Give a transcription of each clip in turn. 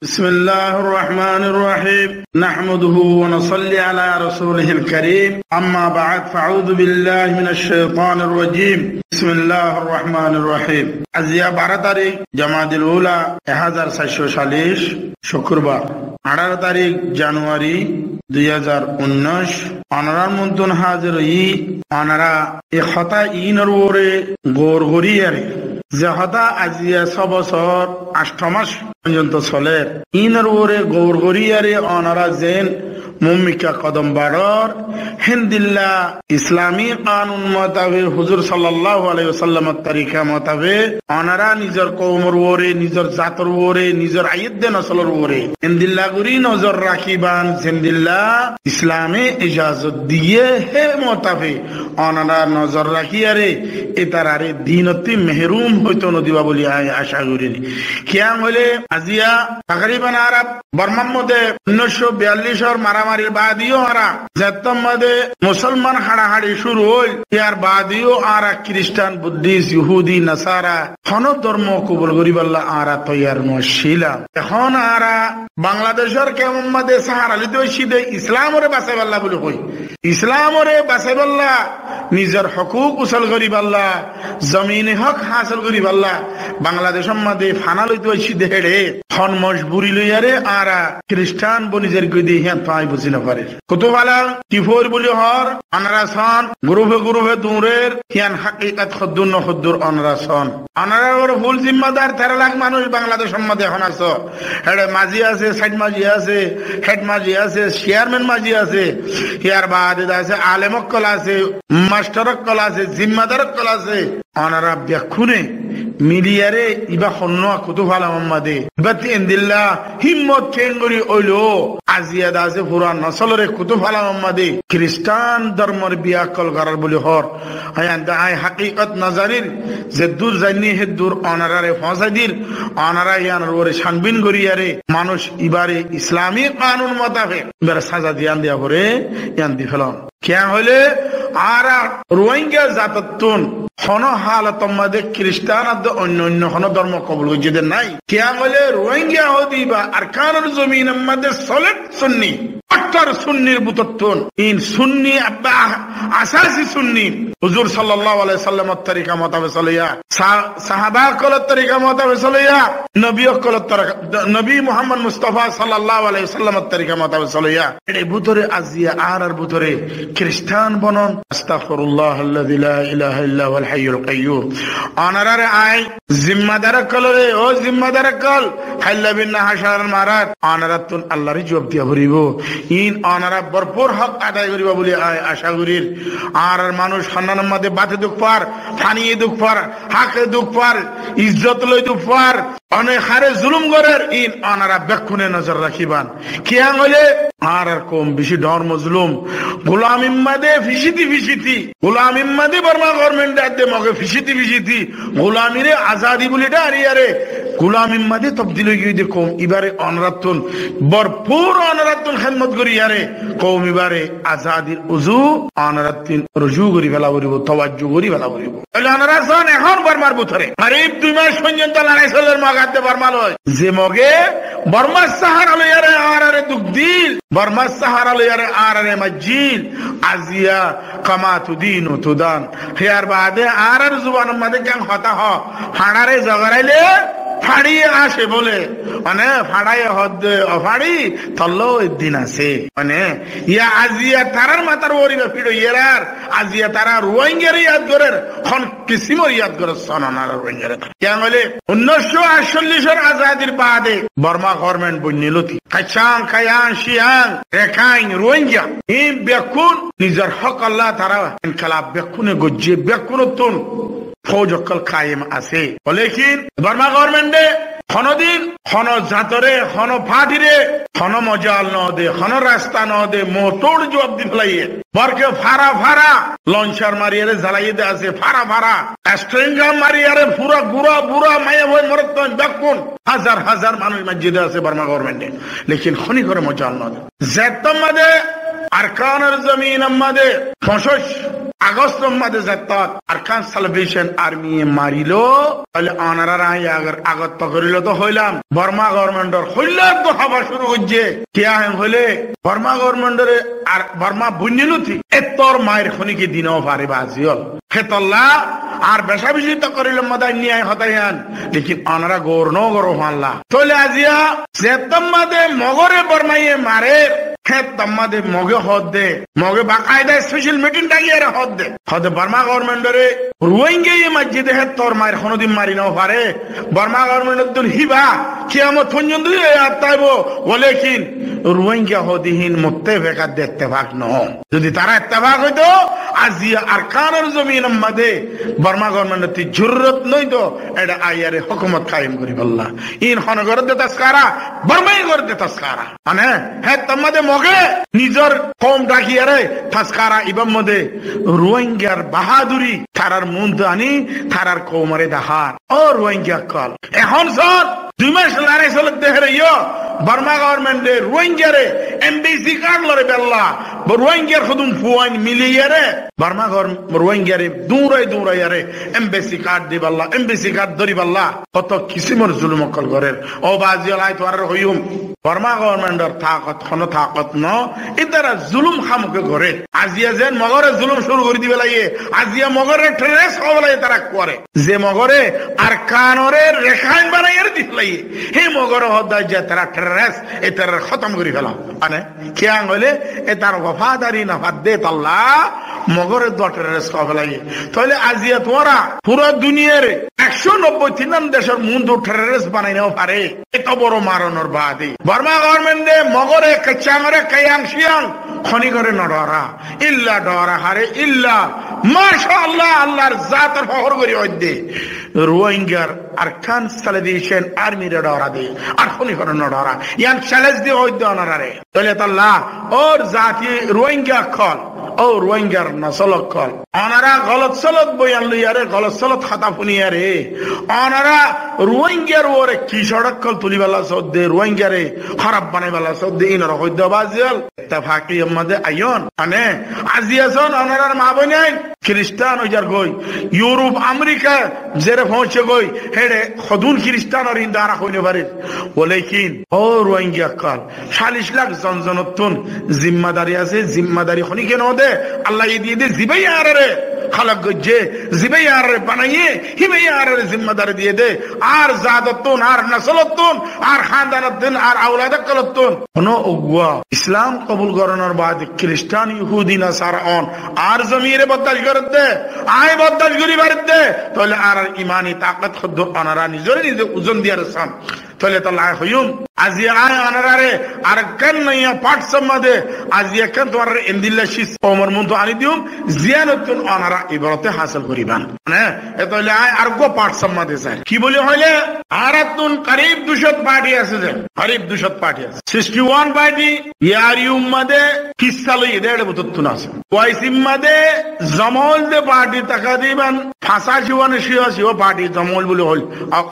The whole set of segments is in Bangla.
بسم الله الرحمن الرحيم نحمده ونصلي على رسوله الكريم أما بعد فأعوذ بالله من الشيطان الرجيم بسم الله الرحمن الرحيم আজিয়া 12 তারিখ জামাদুল উলা 1440 শুক্রবার 18 তারিখ জানুয়ারি 2019 অনারার মন্তন হাজির অনারা এ খতা ইনর ওরে গোর গরিয়ারে যে হতা আজিয়া 6 বছর 8 মাস পর্যন্ত চলে ইনর ওরে গৌর গরিয়ারে অনারা জেন মুমিকা কদম বাড়র হিন্দিল্লা ইসলামী কানুন মোতাবেক হুজুর সাল্লাল্লাহু আলাইহি ওয়াসাল্লামের তরিকা মোতাবেক অনারা নিজের কওমর ওরে নিজের জাতর ওরে নিজের আইয়দে নসলর ওরে হিন্দিল্লা গুরি নজর রাখিবান জিন্দিল্লা ইসলামে ইজাজত দিয়ে হে মোতাবেক অনারা নজর রাখিয়ারে এতারারে দিনতি মেহরুম হইতো নদিবা বলি আশা করি কিয়াম হলে আজিয়া তাকরিবান আরব বর্মার মধ্যে 1942 এর মারামারির বাদিও আরা যেতম মধ্যে মুসলমান হাড়াহাড়ি শুরু হইল ইয়ার বাদিও আরা খ্রিস্টান বুদ্ধিস্ট ইহুদি নাসারা হন ধর্ম কবুল করিবাল্লাহ আরা তৈয়ার নশিলা এখন আরা বাংলাদেশের কেমন মধ্যে সাহারা লিতে হইছিদে ইসলামরে বাঁচাইবাল্লাহ বলে কই ইসলামরে বাঁচাইবাল্লাহ নিজের হকুক উসল করিবাল্লাহ জমিনে হক হাসিল করিবাল্লাহ বাংলাদেশের মধ্যে ফানা লইতে হইছিদে হেড়ে হন মজবুরি লইয়ারে আরা খ্রিস্টান বনিজের গদি হ্যাঁ তাই বুঝি না পারে কতবালা কিফোর বলি হর অনারাসন গ্রুপে দূরের হিয়ান হাকিকাত খদ্দুর নহদ্দুর অনারাসন অনারার ফুল জিম্মাদার 13 লাখ মানুষ বাংলাদেশের মধ্যে এখন আছো হেডে মাঝি আছে সাইড মাঝি আছে হেড মাঝি আছে চেয়ারম্যান মাঝি আছে ইয়ার বাদে আছে আলেমক কল আছে মাস্টারক কল আছে জিম্মাদারক কল আছে অনারা ব্যাখ্যুনে মিডিয়ারে ইবা হন্ন কুতু ফালা মোহাম্মদে বাতি ইনদিল্লাহ হিম্মত চেঙ্গুরি ওইলো আজিয়া দাসে পুরা নসলরে কুতু ফালা মোহাম্মদে খ্রিস্টান ধর্মের বিয়া কল করার বলি হর আয়ান আই হাকিকত নজরির যে দূর জানি হে দূর অনারারে ফসাদির অনারা ইয়ানর ওরে শানবিন গরিয়ারে মানুষ ইবারে ইসলামী কানুন মোতাবেক বের সাজা দিয়ান দিয়া করে ইয়ান দি ফেলাম কিয়া হইলে আরা রোহিঙ্গা জাততুন হন হালত মধ্যে খ্রিস্টান আর অন্য হন ধর্ম কবুল যেদের নাই কিয়া হইলে রোহিঙ্গা হদি বা আরকানের জমিনের মধ্যে সলিড সুন্নি পাক্কার সুন্নির বুততুন ইন সুন্নি আব্বা আসাসি সুন্নি হুজুর সাল্লাল্লাহু আলাইহি সাল্লামের তরিকা মোতাবেক চলিয়া সাহাবা কলের তরিকা মোতাবেক চলিয়া নবী মুহাম্মদ মুস্তাফা সাল্লাল্লাহু আলাইহি সাল্লামের তরিকা মোতাবেক চলিয়া এই ভিতরে আজিয়া আর ভিতরে খ্রিস্টান বনন আস্তাগফিরুল্লাহ আল্লাযী লা ইলাহা ইল্লা হুয়াল হাইয়ুল কাইয়্যুম অনারারে আই জিম্মাদার কলরে ও জিম্মাদার কল হাল্লা বিন হাশার মারাত অনারাতুন আল্লাহর জবাব দিয়া ভরিব ইন অনারা ভরপুর হক আদায় করিব বলি আশা করির আর মানুষ সম্মানের মধ্যে বাতে দুঃখ পার ফানিয়ে দুঃখ পার হাকে দুঃখ পার ইজ্জত লই দুঃখ পার অনেক হারে জুলুম করার ইন অনারা বেক্ষুনে নজর রাখিবান কিয়া হইলে আর কম বেশি ডর মজলুম গোলাম ইম্মাদে ফিসিতি গোলাম ইম্মাদে বর্মা গভর্নমেন্ট আদে মগে ফিসিতি গোলামিরে আজাদি বলিটা আরিয়ারে গোলাম ইম্মাদে তবদিল হয়ে গিয়ে কম এবারে অনরাতুন ভরপুর অনরাতুন খেদমত করি ইয়ারে কম এবারে আজাদির উজু অনরাতুন রুজু করি ফেলা করিব তওয়াজ্জু করি ফেলা করিব তাহলে অনরাজন এখন বর্মার বুথরে করিব 2 মাস পর্যন্ত লড়াই চলের মগাতে বর্মা লয় যে মগে বর্মার সাহারা লয়ারে আরারে দুঃখ দিল বর্মার সাহারা লয়ারে আরারে মজিল আজিয়া কামা তুদিনু তুদান হিয়ার বাদে আরার জুবানের মধ্যে কেন হতা হ হাড়ারে জগরাইলে ফাড়িয়ে আসে বলে মানে ফাড়াই হদ ফাড়ি তল্লো দিন আছে মানে ইয়া আজিয়া তারার মাথার ওরিবে ফিড়ো ইয়ার আজিয়া তারা রোহিঙ্গার ইয়াদ করের খন কিসিমর ইয়াদ করে সনানার রোহিঙ্গার কেন বলে 1948 এর আজাদির বাদে বর্মা গভর্নমেন্ট বন্যলতি কাচাং কায়াং শিয়াং রেখাইন রোহিঙ্গা এই বেকুন নিজের হক আল্লাহ তারা ইনকলাব বেকুনে গজ্জে বেকুনতুন ফৌজ অকল কায়েম আছে লেকিন বর্মা গভর্নমেন্টে হনদিন হন জাতরে হন ফাটিরে হন মজাল ন দে হন রাস্তা ন দে মোটর জবাব দি ফেলাইয়ে বরকে ফারা লঞ্চার মারিয়ারে জ্বালাইয়ে দে আছে ফারা স্ট্রেঞ্জার মারিয়ারে পুরা বুড়া মায়ে ভয় মরত দেখুন হাজার মানুষ মসজিদে আছে বর্মা গভর্নমেন্টে লেকিন খনি করে মজাল ন দে জেতম মাদে আরকানের জমিন আমাদে ফসস আগস্ট মাঝে যাত্রাত আরকান সালভেশন আর্মি মারিলো তাহলে অনারা আগত করিল তো হইলাম বর্মা গভর্নমেন্টর হইলাম তো হওয়া শুরু করছে কিয়া হইলে বর্মা গভর্নমেন্টরে আর বর্মা বুঝিল ঠিক এতর মায়ের খনিকে দিনও পারে বাজিল হেতল্লা আর বেশা বেশি তো করিল মাদায় নিয়ে হতাইয়ান লেকিন অনারা গৌরনও গরো হানলা তাহলে আজিয়া সেতম মাদে মগরে বর্মাইয়ে মারে তম্মাদে মগে হদ দে মগে বাকায়দা স্পেশাল মিটিং ডাকিয়ে হদ দে হদে বর্মা গভর্নমেন্টরে রোহিঙ্গা মসজিদে হে তোর মায়ের কোনদিন মারি নাও পারে বর্মা গভর্নমেন্টের হিবা কিয়ামত পর্যন্ত তাইব বলে কি রোহিঙ্গা হদিহীন মুত্তেফাকাত ইত্তেফাক ন যদি তারা ইত্তেফাক হইতো আজিয়া আরকানের জমিন মধ্যে বর্মা গভর্নমেন্টের জরুরত নই তো এটা আইয়ারে হুকুমত কায়েম করি বললা ইন হনগর দে তস্কারা বর্মাই করে দে তস্কারা মানে হে তোমাদের মগে নিজর কম ডাকিয়ারে তস্কারা ইবাম মধ্যে রোহিঙ্গার বাহাদুরি তারার মন আনি তারার কৌমারে দাহার ও রোহিঙ্গা কল এখন সর 2 মাস লড়াই চলত দেহের ইয়ো বর্মা গভর্নমেন্টে রোহিঙ্গারে এমবিসি কার্ড লড়ে বেল্লা রোহিঙ্গার খুদুম ফুয়াইন মিলিয়ারে বর্মা রোহিঙ্গারে দৌড়াইয়ারে এমবিসি কার্ড দি বাল্লা এমবিসি কার্ড ধরি বাল্লা কত কিসিমর জুলুম অকল করের ও বাজিয়াল আই তোয়ার হইম বর্মা গভর্নমেন্টর থাকত ন ইতারা জুলুম খামুকে করে আজিয়া যেন মগরে জুলুম শুরু করে দিবে লাগে আজিয়া মগরে ট্রেস হবলাই তারা করে যে মগরে আর কানরে রেখাইন বানাইয়ার দিলাই হে মগরে হদায় যে তারা ট্রেস এতার খতম করে ফেলা মানে কিয়াং হইলে এতার ওয়াফাদারি নাফাত দে আল্লাহ মগরে ট্রেস হবলাই তাহলে আজিয়া তোরা পুরো দুনিয়ার 193 দেশের মুন্ডু ট্রেস বানাই নাও পারে এত বড় মারণর বাদে বর্মা গভর্নমেন্টে মগরে কচ্চাঙরে কায়াং শিয়াং খনি করে নডরা ইল্লা ডরা হারে ইল্লা মাশাআল্লাহ আল্লাহর জাতের ফখর করি হইদে রোহিঙ্গার আরকান সালভেশন আর্মি রে ডরা দে আর খনি করে নডরা ইয়ান চ্যালেঞ্জ দি হইদে অনারে তাহলে আল্লাহ ওর জাতি রোহিঙ্গা কল ও রোহিঙ্গার নসল কল অনারা গলত সলত বয়ান লইয়ারে গলত সলত খাতা ফুনিয়ারে অনারা রোহিঙ্গার ওরে কি সড়ক কল তুলিবালা সদ্দে রোহিঙ্গারে খারাপ বানাইবালা সদ্দে ইনর হইদে বাজিয়াল ইত্তেফাকি মধ্যে আইন মানে আজিয়াসন অনারার মা বইনাই খ্রিস্টান হইজার গই ইউরোপ আমেরিকা জেরে পৌঁছে গই হেডে খদুন খ্রিস্টান আর ইন্দারা হইনে পারে বলে কি ও রোহিঙ্গা কল 40 লাখ জনজনতুন জিম্মাদারি আছে জিম্মাদারি খনি কেন দে আল্লাহ দিয়ে দে জিবাই আরে খালাক গজে জিবাই আরে বানাইয়ে হিবাই আরে জিম্মাদারি দিয়ে দে আর জাদতুন আর নসলতুন আর খানদানতুন আর আওলাদাতুন কোনো ওগুয়া ইসলাম কবুল করানোর বাদ খ্রিস্টান ইহুদি নাসারা অন আর জমিরে বদল করে দে আয় বদল করি বাড়তে তাহলে আর ইমানি তাকত খুদ অনারা নিজে ওজন দিয়ার সাম তাহলে তাল্লাহ হইম আজি আয় অনারারে আর কেন নাইয়া পাঠ সম্মাদে আজি কেন তোমার এন্দিল্লা শিস ওমর মুন্তু আনি দিউম জিয়ানতুন অনারা ইবারতে হাসিল করিবান মানে তাহলে আয় আর গো পাঠ সম্মাদে চাই কি বলি হইলে আরাতুন করিব 200 পার্টি আছে যে করিব 200 পার্টি আছে 61 পার্টি ইয়ারি উম্মাদে কিসা লই দেড় বুততুন আছে ওয়াইসিম মাদে জমল দে পার্টি টাকা দিবান ফাসা জীবনে শিও পার্টি জমল বলে হল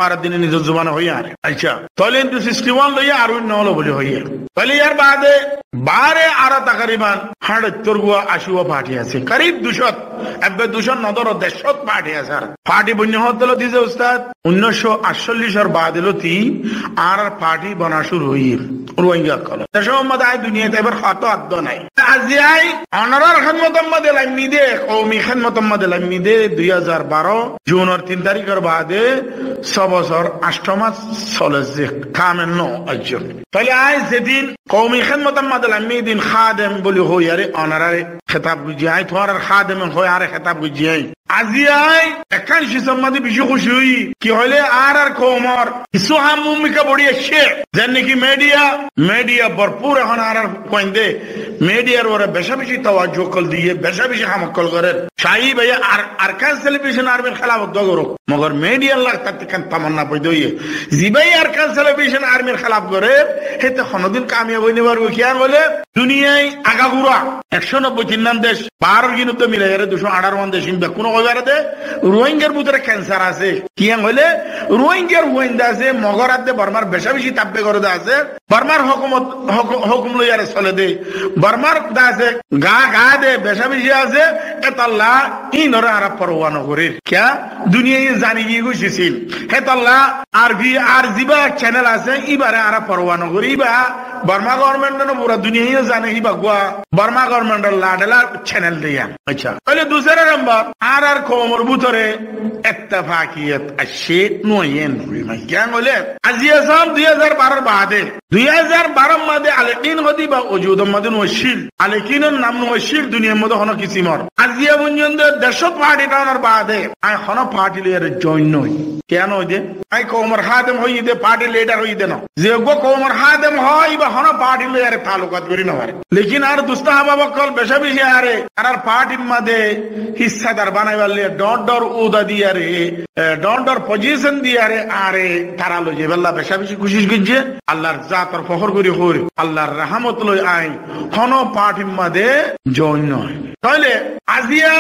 আর দিনে নিজ জুবানে হই আর আচ্ছা তাহলে 61 লইয়া আর নলো বলে হইয়া তাহলে ইয়ার বাদে বারে আর তাকরিবান 78 গুয়া 80 পার্টি আছে করিব 200 এববে 200 নদর 150 পার্টি আছে আর পার্টি বন্য হতল দিছে উস্তাদ 1948 এর বাদলতি আর পার্টি বনা শুরু হই রোহিঙ্গা কল দেশের মধ্যে আই দুনিয়াতে এবার কত আদ্দ নাই আজি আই অনারার খিদমতের মধ্যে লাইমি দে কওমি খিদমতের মধ্যে লাইমি দে 2012 জুনের 3 তারিখের বাদে 6 বছর 8 মাস চলে যে কামেন নো আইজন তাহলে আই যেদিন কওমি খিদমতের মধ্যে লাইমি দিন খাদেম বলি হই আরে অনারারে খেতাব বুঝি আই তোমার খাদেম হই আরে খেতাব বুঝি আই আজি আই একান সম্মাদি বেশি খুশি হই কি হইলে আর কওমর কিছু হামুমিকা বড়িয়ে সে যেন নাকি মিডিয়া ভরপুর এখন আর কইন্দে মিডিয়ার ওরা বেশা বেশি তাওয়াজ্জু কল দিয়ে বেশা বেশি হামকল করেন শাহি ভাইয়া আর আরকান সেলিব্রেশন আর্মির খেলাফ করো মগর মিডিয়ার লাগ তাতে কান তামান্না পই দইয়ে জিবাই আরকান সেলিব্রেশন আর্মির খেলাফ করে হেতে কোনদিন কামিয়াব হইনি পারবো কি আর বলে দুনিয়ায় আগাগুড়া 193 দেশ 12 গিনুতে মিলে এর 218 দেশ ইনবা কোন কইবারে রোহিঙ্গার ভিতরে ক্যান্সার আছে কি হইলে রোহিঙ্গার ওয়াইন্দা আছে মগরাতে বর্মার বেশা বেশি তাপবে করে আছে বর্মার হুকুম লইয়ারে চলে দে বর্মার দাসে গা দে বেশা বেশি আছে এতাল্লাহ ইনরে আর পরোয়া নগরীর ক্যা দুনিয়ায় জানি গিয়ে গুছিছিল হেতাল্লাহ আর জিবা চ্যানেল আছে ইবারে আর পরোয়া নগরী বা বর্মা গভর্নমেন্ট পুরা দুনিয়ায় জানে ইবা গুয়া বর্মা গভর্নমেন্টের লাডেলা চ্যানেল দিয়া আচ্ছা তাহলে দুসরা নম্বর আর কওমর ভিতরে ইত্তেফাকিয়ত আসে নয়েন কেন বলে আজিয়া সাম 2012 বাদে 2012 মধ্যে আলেকিন হদি বা ওজুদ মধ্যে নশিল আলেকিনের নাম নশিল দুনিয়ার মধ্যে হন কিসিমর আজিয়া পর্যন্ত দেশ পার্টি টানার বাদে আই হন পার্টি লিয়ার জয়েন নই কেন হইদে আই কওমর হাদেম হইদে পার্টি লিডার হইদে না যে গো কওমর হাদেম হয় বা হন পার্টি লিয়ার তালুকাত করি না পারে লেকিন আর দুস্তাহাবা বকল বেশা বেশি আরে আর পার্টির মধ্যে হিস্সাদার বানাইবার লিয়ে ডর উদা দিয়া রে ডর পজিশন দিয়া রে আরে তারা লো যে বেলা বেশা বেশি কোশিশ করছে আল্লাহর জাতর ফখর করি হই আল্লাহর রহমত লই আই হন পার্টির মধ্যে জয়েন নয় তাহলে আজিয়া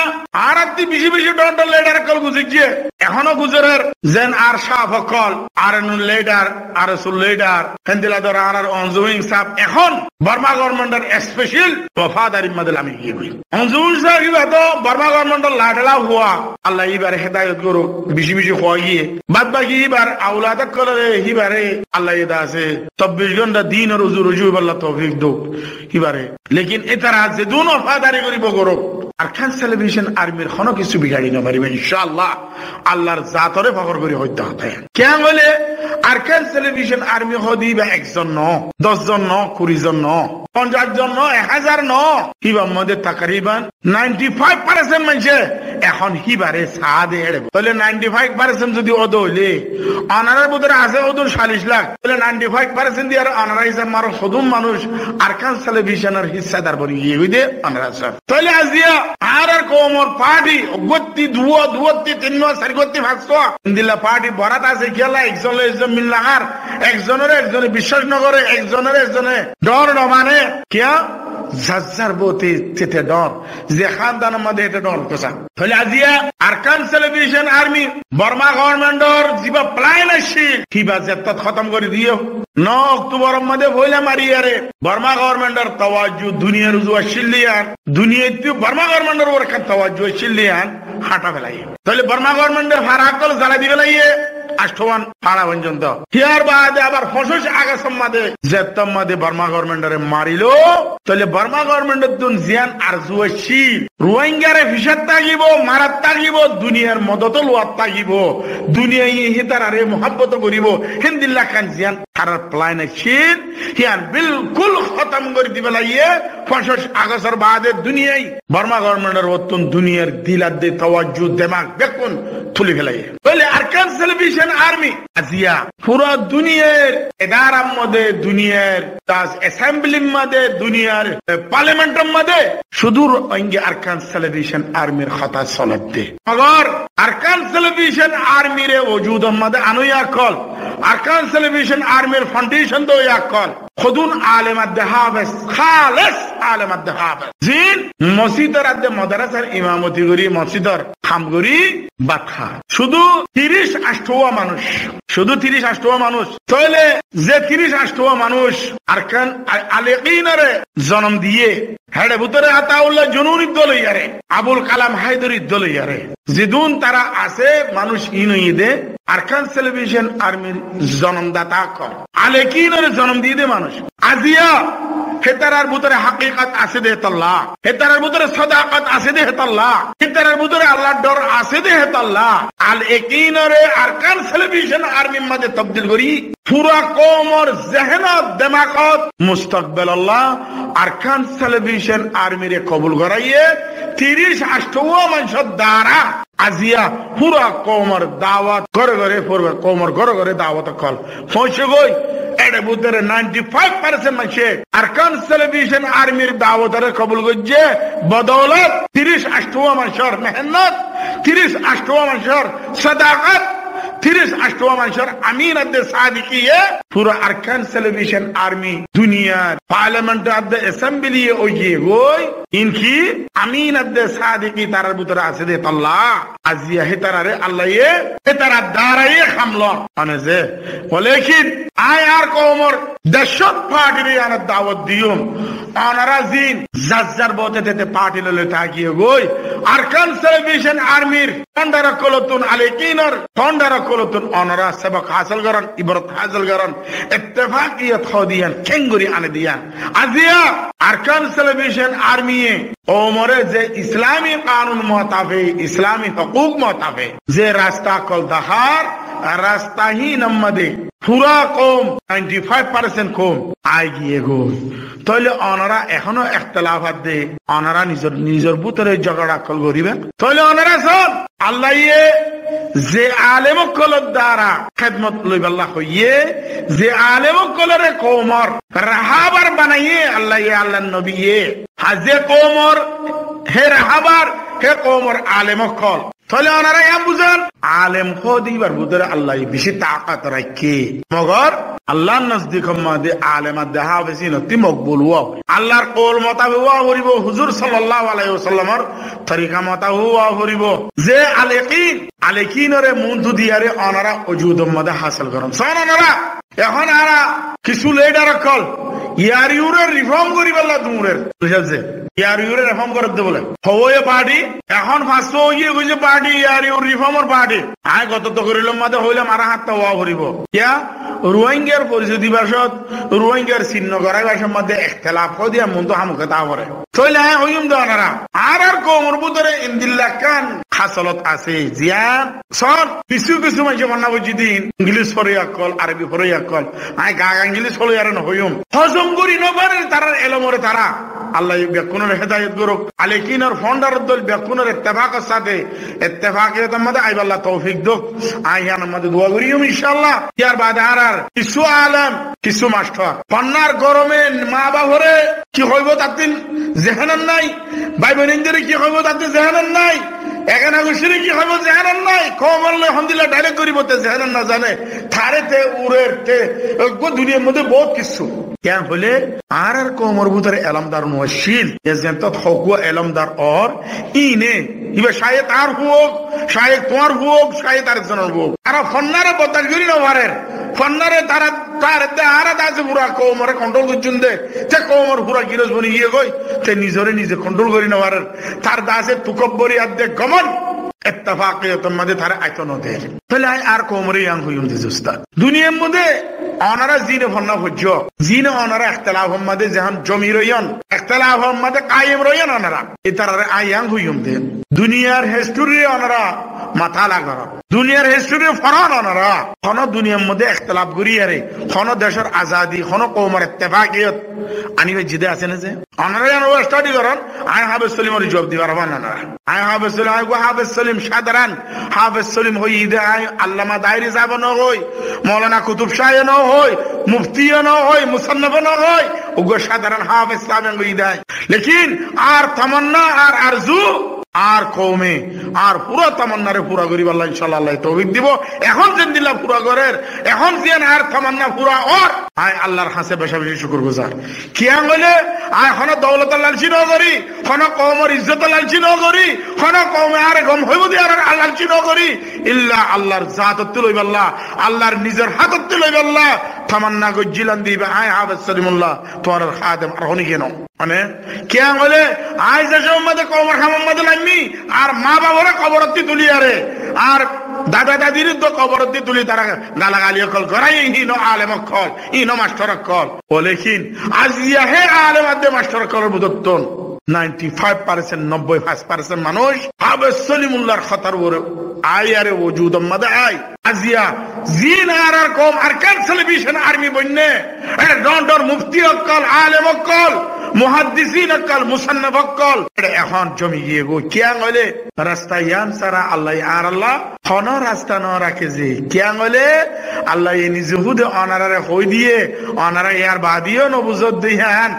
আর আত্মি বেশি বেশি ডর লিডার কল গুজিছে এখনো গুজরের যেন আর শাহ ফকল আর লিডার আর সুল লিডার হেন্দিলা দর আর অনজুইং সাহেব এখন বর্মা গভর্নমেন্টের স্পেশাল ওফাদারি মধ্যে আমি গিয়ে হই অনজুইং সাহেব তো বর্মা গভর্নমেন্টের লাডলা হুয়া আল্লাহ এবারে হেদায়ত করো বেশি বেশি হইয়ে বাদ বাকি এবার আওলাদ করে এবারে আল্লাহ এদা আছে 24 ঘন্টা দিন রুজু আল্লাহ তৌফিক দো এবারে লেকিন এতারা যে দুন ওফাদারি করিব করো আরকান সেলিব্রেশন আর্মির কোনো কিছু বিগাড়ি না পারিবে ইনশাআল্লাহ আল্লাহর জাতরে ফখর করে হইতে হবে কেন বলে আরকান সেলিব্রেশন আর্মি হদি বা একজন ন 10 জন ন 20 জন ন 50 জন ন 1000 ন হিবার মধ্যে তাকরিবান 95% মানুষে এখন হিবারে সাদে এড়ে তাহলে 95% যদি ওদ হইলে অনারের ভিতরে আছে ওদুর 40 লাখ তাহলে 95% দিয়ে আর অনারাইজার মারো সদুম মানুষ আরকান সেলিব্রেশনের হিস্সাদার বনি গিয়ে হইদে অনারাইজার তাহলে আজিয়া আর কওমর পার্টি গত্তি দুয়ত্তি তিন সারিগত্তি ভাগছো ইন্দিলা পার্টি বরাত আছে খেলা একজন মিল্লাহার একজনে বিশ্বাস ন করে একজনে ডর ন মানে কিয়া যার বতি তেতে ডর যে খানদানের মধ্যে এটা ডর কোসা তাহলে আজিয়া আরকান সেলিব্রেশন আর্মি বর্মা গভর্নমেন্টর জিবা প্ল্যান আছে কিবা জেত্তত খতম করে দিও 9 অক্টোবর মধ্যে বইলা মারি আরে বর্মা গভর্নমেন্টর তাওয়াজ্জু দুনিয়ার জুয়া শিল্লিয়ান দুনিয়াতে বর্মা গভর্নমেন্টর ওর কাছে তাওয়াজ্জু শিল্লিয়ান হাঁটা ফেলাই তাহলে বর্মা গভর্নমেন্টের ফারাকল জ্বালা দিবে লাইয়ে আষ্টমান পাড়া পর্যন্ত হিয়ার বাদে আবার ফসস আগাসম মাদে জেত্তম মাদে বর্মা গভর্নমেন্টরে মারিলো তাহলে বর্মা গভর্নমেন্টের দুন জিয়ান আর জুয়াশি রোহিঙ্গারে ফিসাত তাগিব মারাত তাগিব দুনিয়ার মদত লোয়াত তাগিব দুনিয়ায় হিতার আরে মোহাব্বত করিব হিন্দিল্লা খান জিয়ান তারার প্ল্যান আছে হিয়ান বিলকুল খতম করে দিবে লাইয়ে ফসস আগাসর বাদে দুনিয়ায় বর্মা গভর্নমেন্টের অত্যন্ত দুনিয়ার দিলাদ দে তাওয়াজ্জু দেমাগ দেখুন তুলে ফেলাই বলে আরকান সেলিব্রেশন আর্মি আজিয়া পুরো দুনিয়ার এদারার মধ্যে দুনিয়ার তাজ অ্যাসেম্বলির মধ্যে দুনিয়ার পার্লামেন্টের মধ্যে সুদূর অঙ্গে আরকান সেলিব্রেশন আর্মির কথা চলত দে মগর আরকান সেলিব্রেশন আর্মির ওজুদের মধ্যে আনুয়া কল আরকান সেলিব্রেশন আর্মির ফাউন্ডেশন দো ইয়া কল খুদুন আলেম আদ-হাফেজ খালেস আলেম আদ-হাফেজ জিন মসজিদের আদে মাদ্রাসার ইমামতি করি মসজিদের খামগরি বাতখা শুধু 30-8 মানুষ শুধু 30-8 মানুষ তাহলে যে 30-8 মানুষ আরকান আলেকিনারে জন্ম দিয়ে হেডে ভিতরে আতাউল্লাহ জুনুনির দল ইয়ারে আবুল কালাম হায়দরির দল ইয়ারে জিদুন তারা আছে মানুষ ইনইদে আরকান সেলিব্রেশন আর্মির জন্মদাতা কর আলেকিনের জন্ম দিয়ে দে মানুষ আজিয়া হেতারার ভিতরে হাকিকত আছে দে আল্লাহ হেতারার ভিতরে সাদাকাত আছে দে আল্লাহ হেতারার ভিতরে আল্লাহর ডর আছে দে আল্লাহ আল একিনরে আরকান সেলিব্রেশন আর্মির মধ্যে তবদিল করি পুরা কওমর জেহনত দিমাগত মুস্তাকবিল আল্লাহ আরকান সেলিব্রেশন আর্মিরে কবুল করাইয়ে 30-8 মানুষের দ্বারা আজিয়া পুরা কওমর দাওয়াত করে পুরা কওমর করে দাওয়াত কল পৌঁছে গই এর ভিতরে 95% মানুষে আরকান সেলিব্রেশন আর্মির দাওয়াতরে কবুল করছে বদৌলত 30-8 মানুষের মেহনত 30-8 মানুষের সাদাকাত 30 আষ্টवा মানুষের আমিন আদে সাদিকিয়ে পুরো আরকান সেলিব্রেশন আর্মি দুনিয়ার পার্লামেন্ট আদে অ্যাসেম্বলি ওইয়ে ওই ইনকি আমিন আদে সাদিকি তারার ভিতরে আছে দে আল্লাহ আজিয়া হে তারারে আল্লাহ এ তারা দাঁড়াইয়ে হামলা মানে যে বলে কি আয় আর কওমর দশত পার্টির আনা দাওয়াত দিউম অনারা জিন জাজ্জার বতে তেতে পার্টি ললে তাকিয়ে গই আরকান সেলিব্রেশন আর্মির তন্ডারা কলতুন আলেকিনর তন্ডারা কলতুন অনারা সবক হাসিল করেন ইবরত হাসিল করেন ইত্তেফাকিয়ত খদিয়ান কেঙ্গুরি আনে দিয়ান আজিয়া আরকান সেলিব্রেশন আর্মি ওমরে যে ইসলামী কানুন মোতাবেক ইসলামী হুকুক মোতাবেক যে রাস্তা কল দাহার রাস্তা হি নম্মদে পুরা কম 95% কম আয় গিয়ে গো তাহলে অনারা এখনো ইখতিলাফাত দে অনারা নিজের ভিতরে ঝগড়া কল করিবে তাহলে অনারা সব আল্লাহ যে আলেম কলর দ্বারা খেদমত লইবাল্লাহ হইয়ে যে আলেম কলরে কওমর রাহাবার বানাইয়ে আল্লাহ আল্লাহ নবী হাজে কওমর হে রাহাবার হে কওমর আলেম কল তাহলে ওনারা এম বুঝেন আলেম দিবার ভিতরে আল্লাহ বেশি তাকাত রাখে মগর আল্লাহর নজদিক মধ্যে আলেমা দেহা বেশি নতি মকবুল ওয়া আল্লাহর কওল মোতাবেক ওয়া করিব হুজুর সাল্লাল্লাহু আলাইহি ওয়াসাল্লামের তরিকা মোতাবেক ওয়া করিব যে আলেকিনরে মুনতু দিয়ারে ওনারা ওজুদম মধ্যে হাসিল করেন সন ওনারা এখন আরা কিছু লিডার কল ইয়ার ইউরে রিফর্ম করিবাল্লাহ দূরের বুঝাছে ইয়ার ইউরে রিফর্ম করতে বলে হওয়ে পার্টি এখন ফাস্ট হইয়ে গইছে পার্টি ইয়ার ইউর রিফর্মর পার্টি আয় গত তো করিলাম মাঝে হইলে মারা হাতটা ওয়া করিব ইয়া রোহিঙ্গার পরিস্থিতি বাসত রোহিঙ্গার চিহ্ন করার বাসের মধ্যে ইখতিলাফ দিয়া মন্ত হামুকে তা করে তইলে হইম দনারা আর কওমর ভিতরে ইনদিল্লাহ কান হাসলত আছে জিয়া সব কিছু মানুষ মানা বুঝি দিন ইংলিশ পড়িয়া কল আরবি পড়িয়া কল আয় গা ইংলিশ পড়িয়া আর হইম হজম করি নবারে তারা এলমরে তারা আল্লাহ বেকুনের হেদায়েত করুক আলেকিনের ফন্ডার দল বেকুনের ইত্তেফাকের সাথে ইত্তেফাকিয়তের মধ্যে আইবাল্লাহ তৌফিক দুক আইয়ান মধ্যে দোয়া করিম ইনশাআল্লাহ ইয়ার বাদে আর কিছু আলেম কিছু মাস্টার পন্নার গরমে মা বাবরে কি হইব তাতিন জেহানান নাই ভাই বোনদের কি হইব তাতে জেহানান নাই এখানে গুছিরে কি হইব জেহানান নাই কমলে হামদুলিল্লাহ ডাইরেক্ট করিব তে জেহানান না জানে থারেতে উড়েতে দুনিয়ার মধ্যে বহুত কিছু কেন হলে আর কমর ভিতরে এলমদার মুশিল এজেন্ট হকুয়া এলমদার অর ইনে ইবে শায়দ আর হোক শায়দ তোমার হোক শায়দ আর জনের হোক আর ফন্নারে বদল করি না পারেন ফন্নারে তারা তার আরা দাসে পুরা কমরে কন্ট্রোল করছুন দে তে কমর পুরা গিরজ বনি গিয়ে গই তে নিজে কন্ট্রোল করি না পারেন তার দাসে তুকব্বরি আদে গমন ইত্তেফাকিয়তের মধ্যে তারা আইতন দে তাহলে আর কমরে ইয়াং হইম দিস উস্তাদ দুনিয়ার মধ্যে অনারা জিনে ফন্না হজ্জ জিনে অনারা ইখতিলাফের মধ্যে যখন জমি রইন ইখতিলাফের মধ্যে কায়েম রইন অনারা এতারে আয়াং হইম দে দুনিয়ার হিস্টরি অনারা মাথা লাগা দুনিয়ার হিস্টরি ফরান অনারা কোন দুনিয়ার মধ্যে ইখতিলাফ করি আরে কোন দেশের আজাদি কোন কওমের ইত্তেফাকিয়ত আনিবে জিদে আছে না যে অনারা জানো স্টাডি করেন আই হাফেজ সলিমের জবাব দিবার বানা না আই হাফেজ সলিম আই হাফেজ সলিম সাধারণ হাফেজ সলিম হই ইদে আই আল্লামা দাইরি সাহেব ন হই মাওলানা কুতুব শাহ ন হই মুফতি ন হই মুসান্নফ ন হই ওগো সাধারণ হাফেজ সাহেব হই ইদে লেকিন আর তামান্না আর আরজু আর কওমে আর পুরো তামান্নারে পুরা করিব আল্লাহ ইনশাআল্লাহ আল্লাহ তৌফিক দিব এখন যেন দিলা পুরা করের এখন যেন আর তামান্না পুরা আর আয় আল্লাহর কাছে বেশি বেশি শুকরগুজার কিয়া হইলে আয় কোন দৌলত লালচি ন করি কোন কওমের ইজ্জত লালচি ন করি কোন কওমে আর গম হইব দি আর লালচি ন করি ইল্লা আল্লাহর জাতত লইব আল্লাহ আল্লাহর নিজের হাতত লইব আল্লাহ তামান্না গজিলান দিবে আয় হাফেজ সলিমুল্লাহ তোর খাদেম আর হনি কেন মানে কিয়া হইলে আয় যে সম্মতে কওমের খামমতে লামি আর মা বাবারে কবরতি তুলি আরে আর দাদা দাদির তো কবরতি তুলি তারা গালাগালি কল করাই ইনো আলেম কল ইনো মাস্টার কল বলেখিন আজ ইয়া আলেম আদে মাস্টার কলের বুদত্তন 95% 95% মানুষ হাফেজ সলিমুল্লাহর খাতার উপরে আয় আরে ওজুদ মধ্যে আয় আজিয়া জিন আর কম আরকান সেলিব্রেশন আর্মি বন্নে এটা ডন্ডর মুফতি কল আলেম কল মুহাদ্দিসিন অকল মুসান্নিফ অকল এখন জমি গিয়ে গো কিয়া গলে রাস্তা ইয়ান সারা আল্লাহ আর আল্লাহ কোন রাস্তা ন রাখে যে কিয়া গলে আল্লাহ এ নিজহুদ অনারারে হই দিয়ে অনারা ইয়ার বাদিও নবুজত দিহান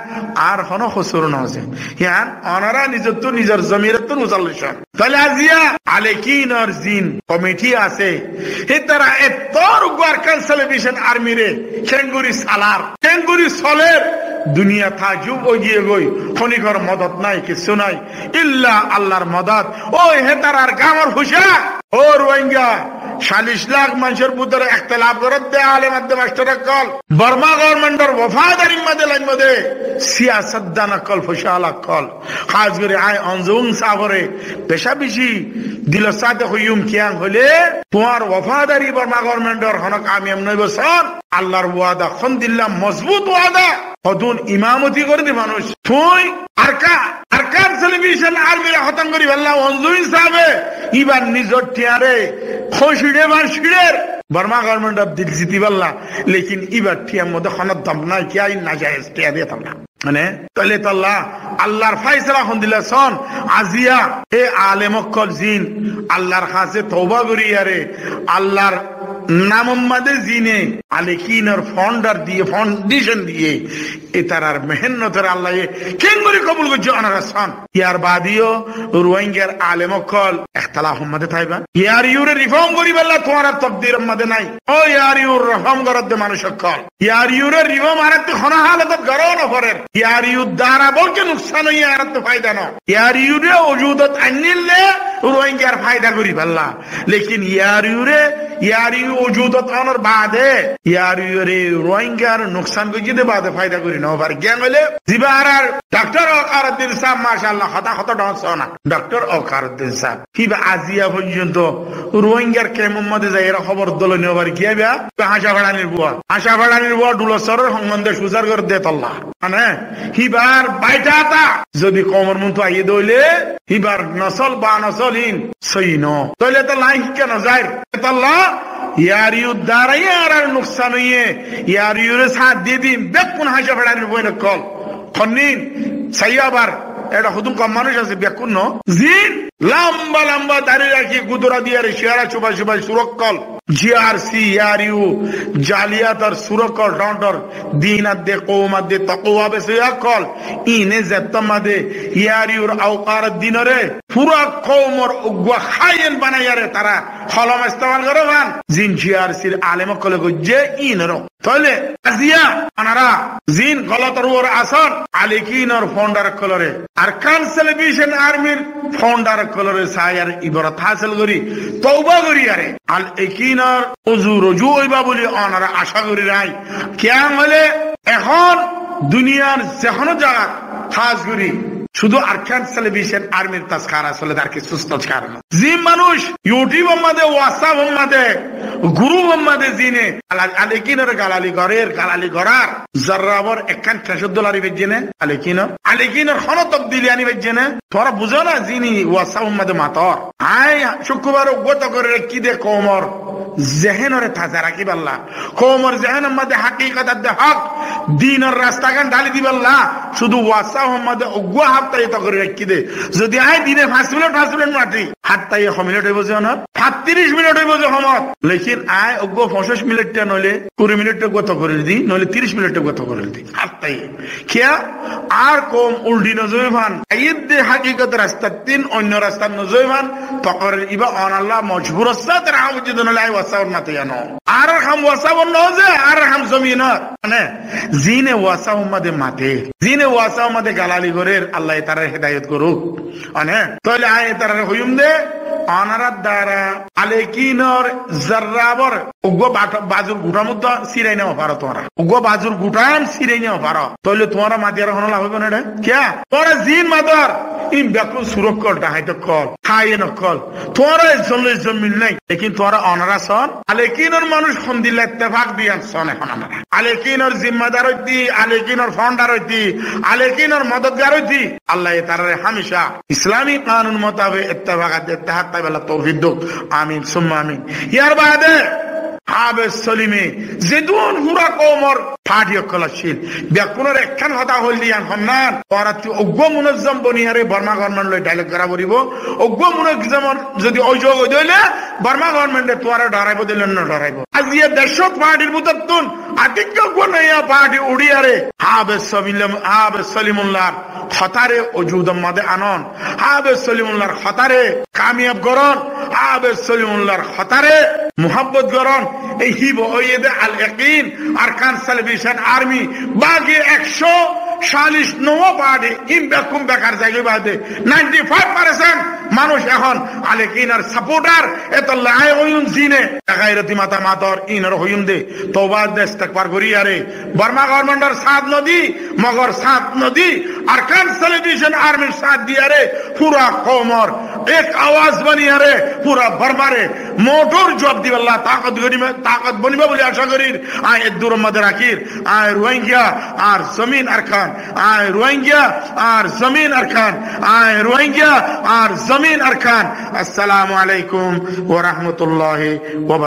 আর হন খসুর নজে ইয়ান অনারা নিজত নিজের জমিরত মুসাল্লিশন তাহলে আজিয়া আলেকিন আর জিন কমিটি আছে হে তারা এতর ওয়ার্কার সেলিব্রেশন আর্মি রে কেঙ্গুরি সালার কেঙ্গুরি সলের দুনিয়া থাজুব ও গিয়ে গই খনিকর মদত নাই কিছু নাই ইল্লা আল্লাহর মদত ও হে তারার গামর হুশা ও রোহিঙ্গা 40 লাখ মানুষের ভিতরে ইখতিলাফ করত দে আলেম আদ মাস্টার কল বর্মা গভর্নমেন্টর ওয়াফাদারি মধ্যে লাইন মধ্যে সিয়াসত দানা কল ফশালা কল খাস করে আই অনজুং সাগরে পেশা বেশি দিল সাথে হইম কিয়াং হলে তোমার ওয়াফাদারি বর্মা গভর্নমেন্টর হন কামিয়াব নই বছর আল্লাহর ওয়াদা খন দিল্লাহ মজবুত ওয়াদা হদুন ইমামতি করে দি মানুষ তুই আরকান সেলিব্রেশন আলমিরা খতম করি আল্লাহ অনজুং সাহেবে ইবার নিজর টিয়ারে খসিড়ে মাসিড়ের বর্মা গভর্নমেন্ট অফ দিল জিতি পাল্লা লেকিন ইবার টিয়ার মধ্যে খনত দাম নাই কি আইন না যায় টিয়া দিয়ে তাম না মানে তাহলে তো আল্লাহর ফাইসলা হন দিলা সন আজিয়া হে আলেম অকল জিন আল্লাহর কাছে তওবা করি আরে আল্লাহর নামম্মাদে জিনে আলেকিনের ফাউন্ডার দিয়ে ফাউন্ডেশন দিয়ে এ তারার মেহনতের আল্লাহ কেন করে কবুল করছে অনারা সন ইয়ার বাদিও রোহিঙ্গার আলেম অকল ইখতিলাফ মধ্যে থাইবা ইয়ার ইউরে রিফর্ম করি বললা তোমার তকদির মধ্যে নাই ও ইয়ার ইউর রিফর্ম করত দে মানুষ অকল ইয়ার ইউরে রিফর্ম আরত খনা হালত গরো না করেন ইয়ার ইউ দ্বারা বলকে নুকসান হই আরত ফায়দা না ইয়ার ইউরে ওজুদত আনিলে রোহিঙ্গার ফায়দা করি বললা লেকিন ইয়ার ইউ ওজুদত আনার বাদে ইয়ার ইউরে রোহিঙ্গার নুকসান করি দে বাদে ফায়দা করি না পারে জ্ঞান হলে জিবার ডক্টর ওকারউদ্দিন সাহেব মাশাআল্লাহ হতা ডান্স না ডক্টর ওকারউদ্দিন সাহেব কিবা আজিয়া পর্যন্ত রোহিঙ্গার কেমন মধ্যে যাই এরা খবর দল নেবার গিয়া হাসা ভাড়ানির বুয়া ডুলসরের সম্বন্ধে সুজার করে দে তল্লা মানে হিবার বাইটাতা যদি কমর মতো আইয়ে দইলে হিবার নসল বা নসলহীন সই ন তইলে তো লাই কেন যায় তল্লা ইয়ার ইউ দ্বারাই আর নুকসান হইয়ে ইয়ার ইউরে সাথ দিয়ে দিন বেকুন হাসা ভাড়ানির বইনে কল খন্নিন সাইয়াবার এটা হুদুম কম মানুষ আছে বেকুন জিন লম্বা লম্বা দাঁড়িয়ে রাখি গুদরা দিয়ে শিয়ারা চুবাই সুরক্ষল জিআরসি ইয়ার ইউ জালিয়াত আর সুরক্ষল ডন্ডর দিন আদে কৌম আদে তকওয়া বেসে কল ইনে জেতমাদে ইয়ার ইউর আওকার দিনরে পুরা কৌমর উগা খায়েন বানাইয়ারে তারা খলম ইস্তেমাল করে বান জিন জিআরসির আলেম কলে গজে ইনরো তাহলে আজিয়া আনারা জিন গলতর ওর আসন আলিকিনর ফাউন্ডার কলরে আরকান সেলিব্রেশন আর্মির ফাউন্ডার কলরে সায়ার ইবারত হাসিল করি তওবা করি আরে আল একিনার উজু রুজু হইবা বলি আনারা আশা করি রাই কিয়াম হলে এখন দুনিয়ার যেকোনো জায়গা খাস করি শুধু আরকান সেলিব্রেশন আর্মির তাসকার আসলে তার কি সুস্থ কারণ জিম মানুষ ইউটিউব মধ্যে হোয়াটসঅ্যাপ মধ্যে গ্রুপ মধ্যে জিনে আলেকিনের গালালি করার জর্রাবর একখান $60 বেজেনে আলেকিনের খন তবদিলি আনি বেজেনে তোরা বুঝো না জিনি হোয়াটসঅ্যাপ মধ্যে মাতর আই শুক্রবার গত করে কি দে কোমর জেহেনরে তাজা রাখি পাল্লা কোমর জেহেনের মধ্যে হাকিকত হক দিনের রাস্তাগান ঢালি দিবাল্লা শুধু হোয়াটসঅ্যাপ মধ্যে অগুয়া হাতটাই তো করে রাখি দে যদি আয় দিনে 5 মিনিট মাটি হাতটাই 1 মিনিট হইব যে 30 মিনিট হইব যে সমত লেকিন আয় অগুয়া 25 মিনিটটা নইলে 20 মিনিটটা গত করে দি নইলে 30 মিনিটটা গত করে দি হাতটাই কিয়া আর কম উল্টি নজয়ভান আইদ হাকিকত রাস্তা তিন অন্য রাস্তা নজয়ভান তকর ইবা অন আল্লাহ মজবুর সাত রাও যদি নলে আই ওয়াসাও না তো জানো আর হাম ওয়াসাও নজে আর হাম জমিন মানে জিনে ওয়াসাও মধ্যে মাতে জিনে ওয়াসাও মধ্যে গালালি করে আল্লাহ তার হেদায়েত করুক মানে তাহলে আয় তার হইম দে অনারাত দ্বারা আলেকিনর জর্রাবর উগ্র বাজুর গুটার মধ্যে সিরাই নেওয়া পারো তোমরা উগ্র বাজুর গুটান সিরাই নেওয়া পারো তাহলে তোমারা মাতিয়ার হন লাভ হবে না রে কিয়া তোরা জিন মাদার ইম বেকুল সুরক্ষলটা হাইতো কল খাইয়ে নকল তোরা জমিন নাই লেকিন তোরা অনারা সন আলেকিনর মানুষ খন দিলে ইত্তেফাক দিয়ান সন এখন আমরা আলেকিনর জিম্মাদার হইতি আলেকিনর ফাউন্ডার হইতি আলেকিনর মদতগার হইতি আল্লাহ তারারে হামেশা ইসলামী কানুন মোতাবেক ইত্তেফাক ইত্তেহাদ তাইবাল্লাহ তৌফিক দুক আমিন সুম্মা আমিন ইয়ার বাদে হাবে সলিমে যেদুন হুরা কওমর ফাডিও কলাছিল বেকুনের একখান কথা হল দিয়ান হন্নান ওরা তুই অজ্ঞ মুনজ্জম বনিয়ারে বর্মা গভর্নমেন্ট লই ডায়লগ করা বলিব অজ্ঞ মুনজ্জম যদি অযোগ হইলে বর্মা গভর্নমেন্টে তোরা ডরাইব দিলেন না ডরাইব আজ ইয়ে দেশত পার্টির মুতাত্তুন আতিক্য গুনাইয়া পার্টি উড়িয়ারে হাবে সলিমুল্লাহ খতারে ওজুদম মাদে আনন হাবে সলিমুল্লাহর খতারে কামিয়াব গরন হাবে সলিমুল্লাহর খতারে মুহাব্বত গরন এই হিব ওয়েদে আল ইয়াকিন আরকান সালভেশন আর্মি বাকি 146 পার্টি ইমবেকুম বেকার জায়গা বাদে 95% মানুষ এখন আলেকিনার সাপোর্টার এতল্লাহ হইউন জিনে গায়রতি মাতা মাতর ইনর হইউন দে তওবা ইস্তিগফার করি আরে বর্মা গভর্নমেন্টের সাথ নদী মগর সাথ নদী আরকান সালভেশন আর্মির সাথ দিয়া রে পুরা কওমর এক আওয়াজ বানিয়া রে পুরা বর্মারে মোটর জবাব দিব আল্লাহ তাকত বনিবা বলে আশা করি আয় দূর মধ্যে রাখির আয় রোহিঙ্গা আর জমিন আরকান আয় রোহিঙ্গা আর জমিন আরকান আয় রোহিঙ্গা আর জমিন আরকান আসসালামু আলাইকুম ওয়া রাহমাতুল্লাহি ওয়া